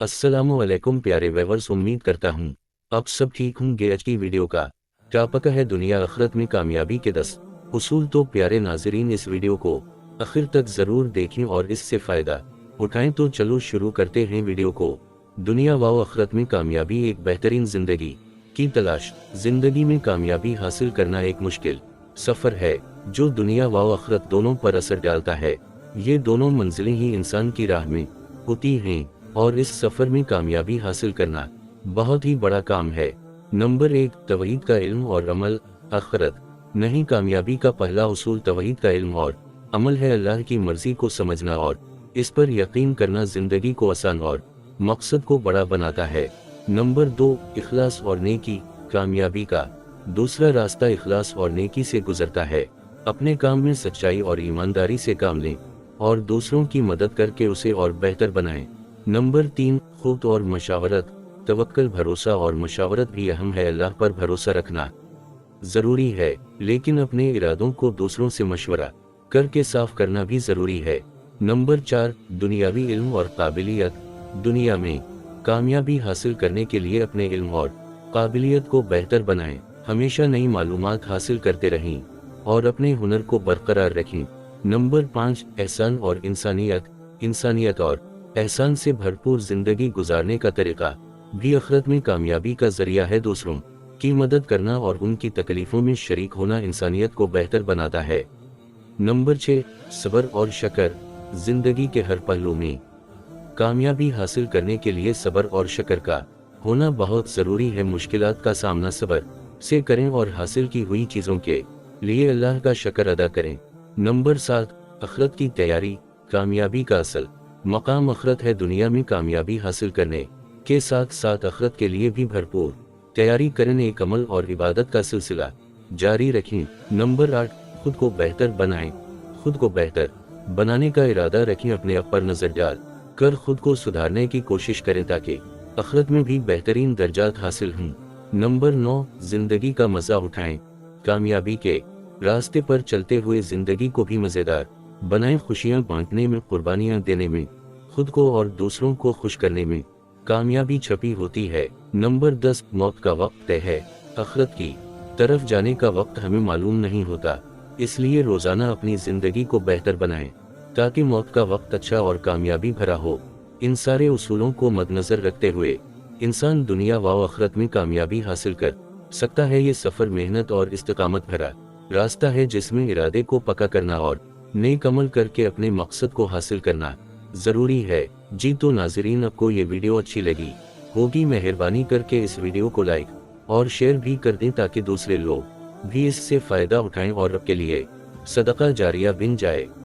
अस्सलामुअलैकुम प्यारे व्यूअर्स, उम्मीद करता हूँ आप सब ठीक होंगे। आज की वीडियो का टॉपिक है दुनिया आखिरत में कामयाबी के 10 उसूल। तो प्यारे नाजरीन, इस वीडियो को आखिर तक ज़रूर देखें और इससे फ़ायदा उठाएं। तो चलो शुरू करते हैं वीडियो को। दुनिया व आखिरत में कामयाबी, एक बेहतरीन ज़िंदगी की तलाश। ज़िंदगी में कामयाबी हासिल करना एक मुश्किल सफ़र है जो दुनिया व आखिरत दोनों पर असर डालता है। ये दोनों मंजिलें ही इंसान की राह में होती हैं और इस सफ़र में कामयाबी हासिल करना बहुत ही बड़ा काम है। नंबर 1, तौहीद का इल्म और अमल। आखिरत नहीं, कामयाबी का पहला उसूल तौहीद का इल्म और अमल है। अल्लाह की मर्जी को समझना और इस पर यकीन करना ज़िंदगी को आसान और मकसद को बड़ा बनाता है। नंबर 2, इखलास और नेकी। कामयाबी का दूसरा रास्ता इखलास और नेकी से गुजरता है। अपने काम में सच्चाई और ईमानदारी से काम लें और दूसरों की मदद करके उसे और बेहतर बनाएं। नंबर 3, खुद और मशावरत। तवक्कल, भरोसा और मशावरत भी अहम है। अल्लाह पर भरोसा रखना ज़रूरी है, लेकिन अपने इरादों को दूसरों से मशवरा करके साफ करना भी ज़रूरी है। नंबर 4, दुनियावी इल्म और काबिलियत। दुनिया में कामयाबी हासिल करने के लिए अपने इल्म और काबिलियत को बेहतर बनाएं। हमेशा नई मालूमात हासिल करते रहें और अपने हुनर को बरकरार रखें। नंबर 5, एहसान और इंसानियत। इंसानियत और एहसान से भरपूर जिंदगी गुजारने का तरीका भी आखिरत में कामयाबी का जरिया है। दूसरों की मदद करना और उनकी तकलीफों में शरीक होना इंसानियत को बेहतर बनाता है। नंबर 6, सब्र और शक्र। जिंदगी के हर पहलू में कामयाबी हासिल करने के लिए सब्र और शक्र का होना बहुत ज़रूरी है। मुश्किलात का सामना सब्र से करें और हासिल की हुई चीज़ों के लिए अल्लाह का शुक्र अदा करें। नंबर 7, आखिरत की तैयारी। कामयाबी का असल मकाम आखिरत है। दुनिया में कामयाबी हासिल करने के साथ साथ आखिरत के लिए भी भरपूर तैयारी करें। एक अमल और इबादत का सिलसिला जारी रखें। नंबर 8, खुद को बेहतर बनाएं। खुद को बेहतर बनाने का इरादा रखें। अपने आप पर नजर डाल कर खुद को सुधारने की कोशिश करें ताकि आखिरत में भी बेहतरीन दर्जात हासिल हों। नंबर 9, जिंदगी का मजा उठाएं। कामयाबी के रास्ते पर चलते हुए जिंदगी को भी मजेदार बनाएं। खुशियां बांटने में, कुर्बानियां देने में, खुद को और दूसरों को खुश करने में कामयाबी छपी होती है। नंबर 10, मौत का वक्त तय है। आखिरत की तरफ जाने का वक्त हमें मालूम नहीं होता, इसलिए रोजाना अपनी जिंदगी को बेहतर बनाएं ताकि मौत का वक्त अच्छा और कामयाबी भरा हो। इन सारे उसूलों को मद्देनजर रखते हुए इंसान दुनिया व आखिरत में कामयाबी हासिल कर सकता है। ये सफर मेहनत और इस्तिकामत भरा रास्ता है जिसमें इरादे को पक्का करना और नेक अमल करके अपने मकसद को हासिल करना ज़रूरी है। जी तो नाजरीन, आपको ये वीडियो अच्छी लगी होगी, मेहरबानी करके इस वीडियो को लाइक और शेयर भी कर दें ताकि दूसरे लोग भी इससे फ़ायदा उठाएं और आपके लिए सदका जारिया बन जाए।